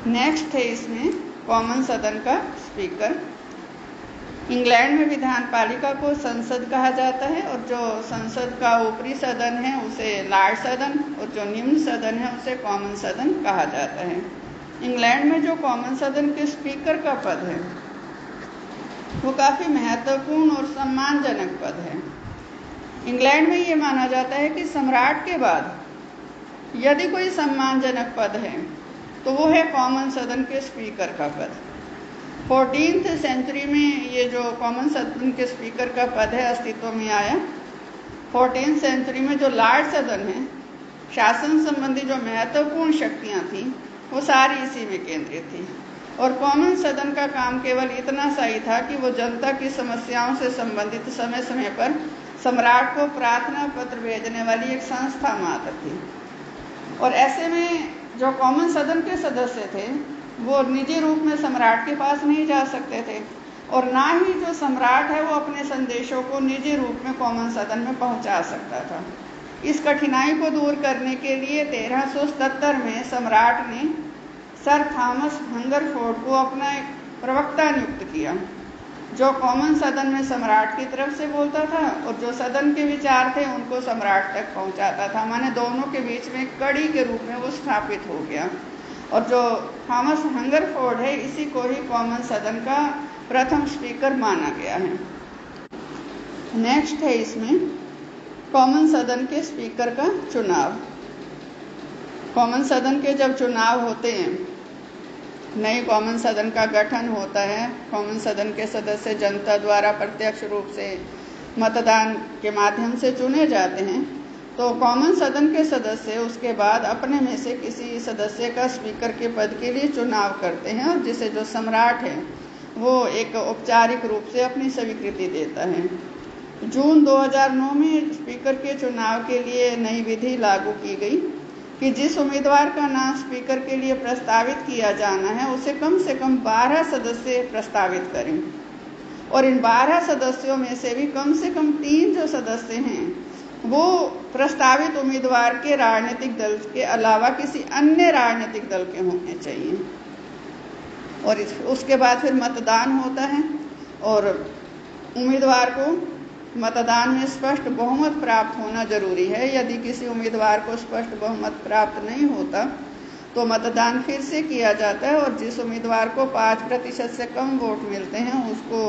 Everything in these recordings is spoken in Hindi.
नेक्स्ट है इसमें कॉमन सदन का स्पीकर। इंग्लैंड में विधान पालिका को संसद कहा जाता है और जो संसद का ऊपरी सदन है उसे लार्ड सदन और जो निम्न सदन है उसे कॉमन सदन कहा जाता है। इंग्लैंड में जो कॉमन सदन के स्पीकर का पद है वो काफ़ी महत्वपूर्ण और सम्मानजनक पद है। इंग्लैंड में ये माना जाता है कि सम्राट के बाद यदि कोई सम्मानजनक पद है तो वो है कॉमन सदन के स्पीकर का पद। 14th सेंचुरी में ये जो कॉमन सदन के स्पीकर का पद है अस्तित्व में आया। 14th सेंचुरी में जो लार्ड सदन है, शासन संबंधी जो महत्वपूर्ण शक्तियाँ थीं वो सारी इसी में केंद्रित थी और कॉमन सदन का काम केवल इतना सा ही था कि वो जनता की समस्याओं से संबंधित समय समय पर सम्राट को प्रार्थना पत्र भेजने वाली एक संस्था मात्र थी। और ऐसे में जो कॉमन सदन के सदस्य थे वो निजी रूप में सम्राट के पास नहीं जा सकते थे और ना ही जो सम्राट है वो अपने संदेशों को निजी रूप में कॉमन सदन में पहुंचा सकता था। इस कठिनाई को दूर करने के लिए 1377 में सम्राट ने सर थॉमस हंगरफोर्ड को अपना एक प्रवक्ता नियुक्त किया जो कॉमन सदन में सम्राट की तरफ से बोलता था और जो सदन के विचार थे उनको सम्राट तक पहुंचाता था। माने दोनों के बीच में कड़ी के रूप में वो स्थापित हो गया और जो थॉमस हंगरफोर्ड है इसी को ही कॉमन सदन का प्रथम स्पीकर माना गया है। नेक्स्ट है इसमें कॉमन सदन के स्पीकर का चुनाव। कॉमन सदन के जब चुनाव होते हैं, नए कॉमन सदन का गठन होता है, कॉमन सदन के सदस्य जनता द्वारा प्रत्यक्ष रूप से मतदान के माध्यम से चुने जाते हैं, तो कॉमन सदन के सदस्य उसके बाद अपने में से किसी सदस्य का स्पीकर के पद के लिए चुनाव करते हैं और जिसे जो सम्राट है वो एक औपचारिक रूप से अपनी स्वीकृति देता है। जून 2009 में स्पीकर के चुनाव के लिए नई विधि लागू की गई कि जिस उम्मीदवार का नाम स्पीकर के लिए प्रस्तावित किया जाना है उसे कम से कम 12 सदस्य प्रस्तावित करें और इन 12 सदस्यों में से भी कम से कम 3 जो सदस्य हैं वो प्रस्तावित उम्मीदवार के राजनीतिक दल के अलावा किसी अन्य राजनीतिक दल के होने चाहिए। और उसके बाद फिर मतदान होता है और उम्मीदवार को मतदान में स्पष्ट बहुमत प्राप्त होना जरूरी है। यदि किसी उम्मीदवार को स्पष्ट बहुमत प्राप्त नहीं होता तो मतदान फिर से किया जाता है और जिस उम्मीदवार को 5% से कम वोट मिलते हैं उसको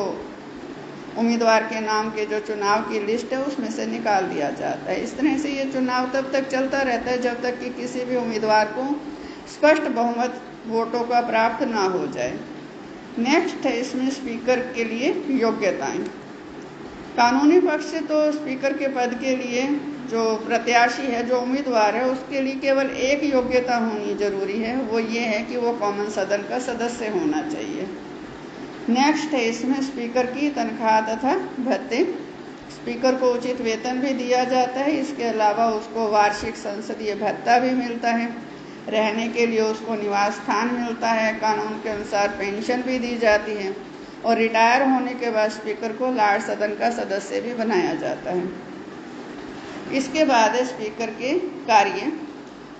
उम्मीदवार के नाम के जो चुनाव की लिस्ट है उसमें से निकाल दिया जाता है। इस तरह से ये चुनाव तब तक चलता रहता है जब तक कि किसी भी उम्मीदवार को स्पष्ट बहुमत वोटों का प्राप्त ना हो जाए। नेक्स्ट है इसमें स्पीकर के लिए योग्यताएं। कानूनी पक्ष से तो स्पीकर के पद के लिए जो प्रत्याशी है, जो उम्मीदवार है, उसके लिए केवल एक योग्यता होनी जरूरी है, वो ये है कि वो कॉमन सदन का सदस्य होना चाहिए। नेक्स्ट है इसमें स्पीकर की तनख्वाह तथा भत्ते। स्पीकर को उचित वेतन भी दिया जाता है, इसके अलावा उसको वार्षिक संसदीय भत्ता भी मिलता है, रहने के लिए उसको निवास स्थान मिलता है, कानून के अनुसार पेंशन भी दी जाती है और रिटायर होने के बाद स्पीकर को लार्ड सदन का सदस्य भी बनाया जाता है। इसके बाद है स्पीकर के कार्य।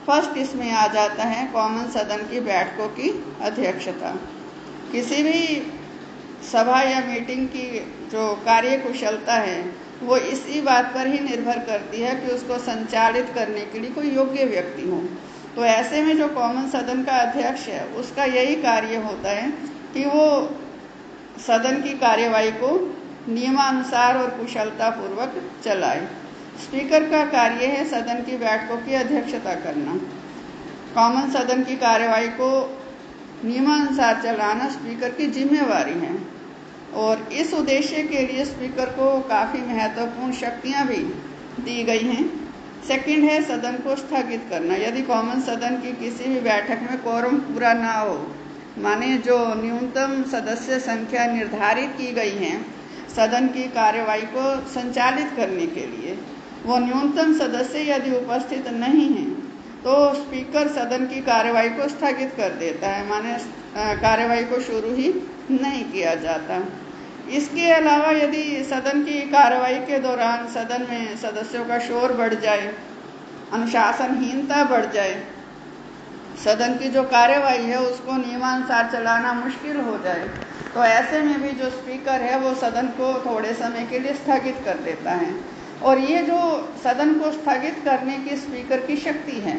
फर्स्ट इसमें आ जाता है कॉमन सदन की बैठकों की अध्यक्षता। किसी भी सभा या मीटिंग की जो कार्य कुशलता है वो इसी बात पर ही निर्भर करती है कि उसको संचालित करने के लिए कोई योग्य व्यक्ति हो। तो ऐसे में जो कॉमन सदन का अध्यक्ष है उसका यही कार्य होता है कि वो सदन की कार्यवाही को नियमानुसार और कुशलता पूर्वक चलाए। स्पीकर का कार्य है सदन की बैठकों की अध्यक्षता करना। कॉमन सदन की कार्यवाही को नियमानुसार चलाना स्पीकर की जिम्मेवारी है और इस उद्देश्य के लिए स्पीकर को काफ़ी महत्वपूर्ण शक्तियां भी दी गई हैं। सेकंड है सदन को स्थगित करना। यदि कॉमन सदन की किसी भी बैठक में कोरम पूरा ना हो, माने जो न्यूनतम सदस्य संख्या निर्धारित की गई है सदन की कार्यवाही को संचालित करने के लिए, वो न्यूनतम सदस्य यदि उपस्थित नहीं हैं तो स्पीकर सदन की कार्यवाही को स्थगित कर देता है, माने कार्यवाही को शुरू ही नहीं किया जाता। इसके अलावा यदि सदन की कार्यवाही के दौरान सदन में सदस्यों का शोर बढ़ जाए, अनुशासनहीनता बढ़ जाए, सदन की जो कार्यवाही है उसको नियमानुसार चलाना मुश्किल हो जाए, तो ऐसे में भी जो स्पीकर है वो सदन को थोड़े समय के लिए स्थगित कर देता है। और ये जो सदन को स्थगित करने की स्पीकर की शक्ति है,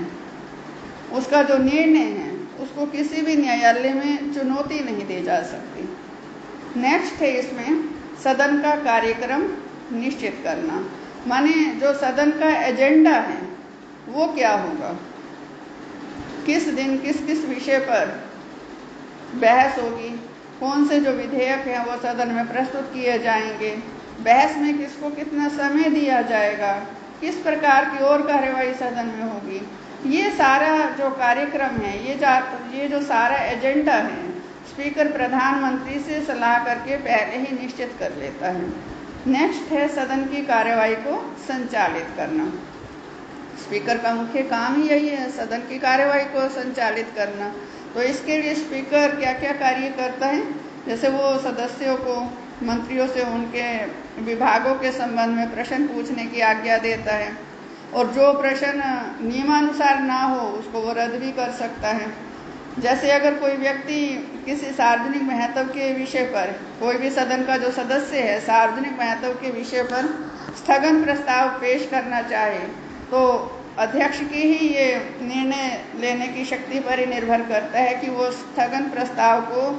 उसका जो निर्णय है, उसको किसी भी न्यायालय में चुनौती नहीं दी जा सकती। नेक्स्ट है इसमें सदन का कार्यक्रम निश्चित करना, माने जो सदन का एजेंडा है वो क्या होगा, किस दिन किस किस विषय पर बहस होगी, कौन से जो विधेयक हैं वो सदन में प्रस्तुत किए जाएंगे, बहस में किसको कितना समय दिया जाएगा, किस प्रकार की और कार्यवाही सदन में होगी, ये सारा जो कार्यक्रम है, ये जो सारा एजेंडा है, स्पीकर प्रधानमंत्री से सलाह करके पहले ही निश्चित कर लेता है। नेक्स्ट है सदन की कार्यवाही को संचालित करना। स्पीकर का मुख्य काम ही यही है, सदन की कार्यवाही को संचालित करना। तो इसके लिए स्पीकर क्या क्या कार्य करता है, जैसे वो सदस्यों को, मंत्रियों से उनके विभागों के संबंध में प्रश्न पूछने की आज्ञा देता है, और जो प्रश्न नियमानुसार ना हो उसको वो रद्द भी कर सकता है। जैसे अगर कोई व्यक्ति किसी सार्वजनिक महत्व के विषय पर, कोई भी सदन का जो सदस्य है सार्वजनिक महत्व के विषय पर स्थगन प्रस्ताव पेश करना चाहे, तो अध्यक्ष की ही ये निर्णय लेने की शक्ति पर ही निर्भर करता है कि वो स्थगन प्रस्ताव को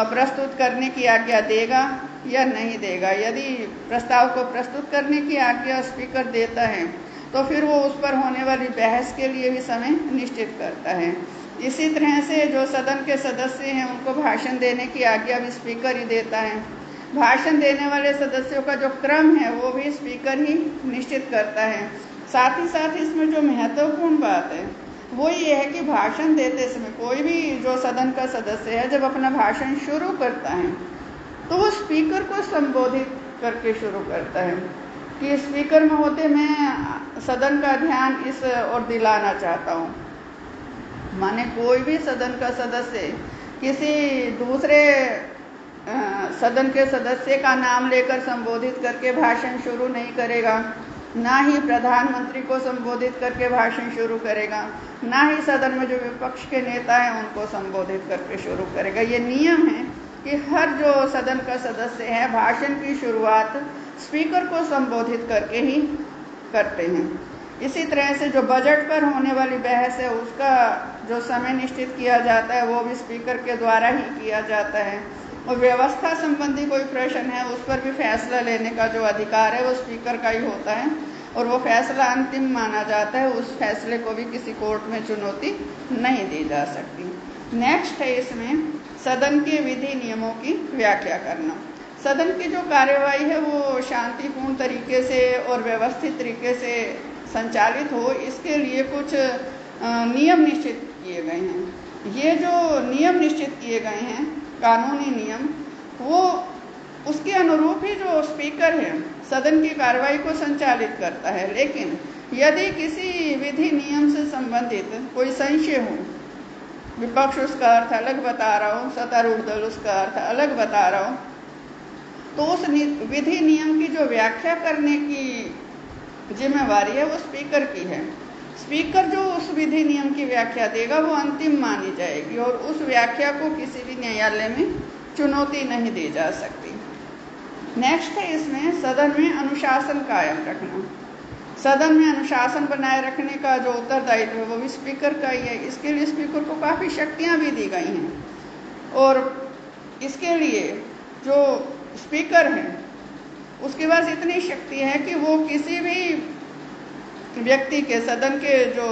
प्रस्तुत करने की आज्ञा देगा या नहीं देगा। यदि प्रस्ताव को प्रस्तुत करने की आज्ञा स्पीकर देता है तो फिर वो उस पर होने वाली बहस के लिए भी समय निश्चित करता है। इसी तरह से जो सदन के सदस्य हैं उनको भाषण देने की आज्ञा भी स्पीकर ही देता है। भाषण देने वाले सदस्यों का जो क्रम है वो भी स्पीकर ही निश्चित करता है। साथ ही साथ इसमें जो महत्वपूर्ण बात है वो ये है कि भाषण देते समय कोई भी जो सदन का सदस्य है जब अपना भाषण शुरू करता है तो वो स्पीकर को संबोधित करके शुरू करता है कि स्पीकर महोदय, मैं सदन का ध्यान इस ओर दिलाना चाहता हूँ। माने कोई भी सदन का सदस्य किसी दूसरे सदन के सदस्य का नाम लेकर संबोधित करके भाषण शुरू नहीं करेगा, ना ही प्रधानमंत्री को संबोधित करके भाषण शुरू करेगा, ना ही सदन में जो विपक्ष के नेता हैं उनको संबोधित करके शुरू करेगा। ये नियम है कि हर जो सदन का सदस्य है भाषण की शुरुआत स्पीकर को संबोधित करके ही करते हैं। इसी तरह से जो बजट पर होने वाली बहस है उसका जो समय निश्चित किया जाता है वो भी स्पीकर के द्वारा ही किया जाता है, और व्यवस्था संबंधी कोई प्रश्न है उस पर भी फैसला लेने का जो अधिकार है वो स्पीकर का ही होता है, और वो फैसला अंतिम माना जाता है। उस फैसले को भी किसी कोर्ट में चुनौती नहीं दी जा सकती। नेक्स्ट है इसमें सदन के विधि नियमों की व्याख्या करना। सदन की जो कार्यवाही है वो शांतिपूर्ण तरीके से और व्यवस्थित तरीके से संचालित हो, इसके लिए कुछ नियम निश्चित किए गए हैं। ये जो नियम निश्चित किए गए हैं, कानूनी नियम, वो उसके अनुरूप ही जो स्पीकर है सदन की कार्रवाई को संचालित करता है। लेकिन यदि किसी विधि नियम से संबंधित कोई संशय हो, विपक्ष उसका अर्थ अलग बता रहा हो, सत्तारूढ़ दल उसका अर्थ अलग बता रहा हो, तो उस विधि नियम की जो व्याख्या करने की जिम्मेवारी है वो स्पीकर की है। स्पीकर जो उस विधि नियम की व्याख्या देगा वो अंतिम मानी जाएगी, और उस व्याख्या को किसी भी न्यायालय में चुनौती नहीं दी जा सकती। नेक्स्ट है इसमें सदन में अनुशासन कायम रखना। सदन में अनुशासन बनाए रखने का जो उत्तरदायित्व है वो भी स्पीकर का ही है। इसके लिए स्पीकर को काफ़ी शक्तियाँ भी दी गई हैं, और इसके लिए जो स्पीकर है उसके पास इतनी शक्ति है कि वो किसी भी व्यक्ति के, सदन के जो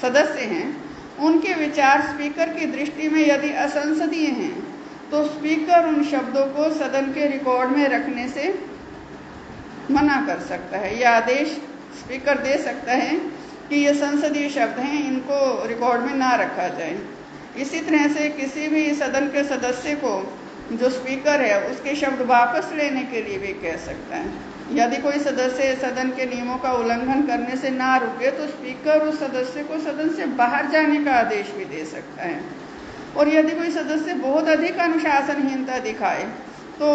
सदस्य हैं उनके विचार स्पीकर की दृष्टि में यदि असंसदीय हैं तो स्पीकर उन शब्दों को सदन के रिकॉर्ड में रखने से मना कर सकता है। यह आदेश स्पीकर दे सकता है कि ये संसदीय शब्द हैं, इनको रिकॉर्ड में ना रखा जाए। इसी तरह से किसी भी सदन के सदस्य को जो स्पीकर है उसके शब्द वापस लेने के लिए भी कह सकता है। यदि कोई सदस्य सदन के नियमों का उल्लंघन करने से ना रुके तो स्पीकर उस सदस्य को सदन से बाहर जाने का आदेश भी दे सकता है। और यदि कोई सदस्य बहुत अधिक अनुशासनहीनता दिखाए तो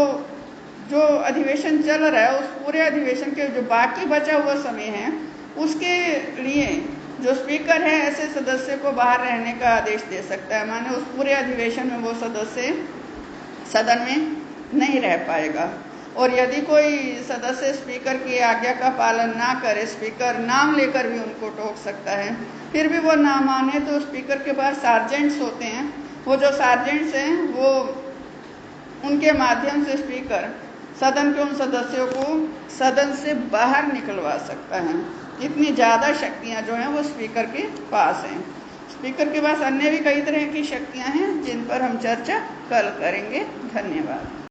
जो अधिवेशन चल रहा है उस पूरे अधिवेशन के जो बाकी बचा हुआ समय है उसके लिए जो स्पीकर है ऐसे सदस्य को बाहर रहने का आदेश दे सकता है, माने उस पूरे अधिवेशन में वो सदस्य सदन में नहीं रह पाएगा। और यदि कोई सदस्य स्पीकर की आज्ञा का पालन ना करे, स्पीकर नाम लेकर भी उनको टोक सकता है, फिर भी वो ना माने तो स्पीकर के पास सार्जेंट्स होते हैं। वो जो सार्जेंट्स हैं वो उनके माध्यम से स्पीकर सदन के उन सदस्यों को सदन से बाहर निकलवा सकता है। इतनी ज़्यादा शक्तियां जो हैं वो स्पीकर के पास हैं। स्पीकर के पास अन्य भी कई तरह की शक्तियां हैं जिन पर हम चर्चा कल करेंगे। धन्यवाद।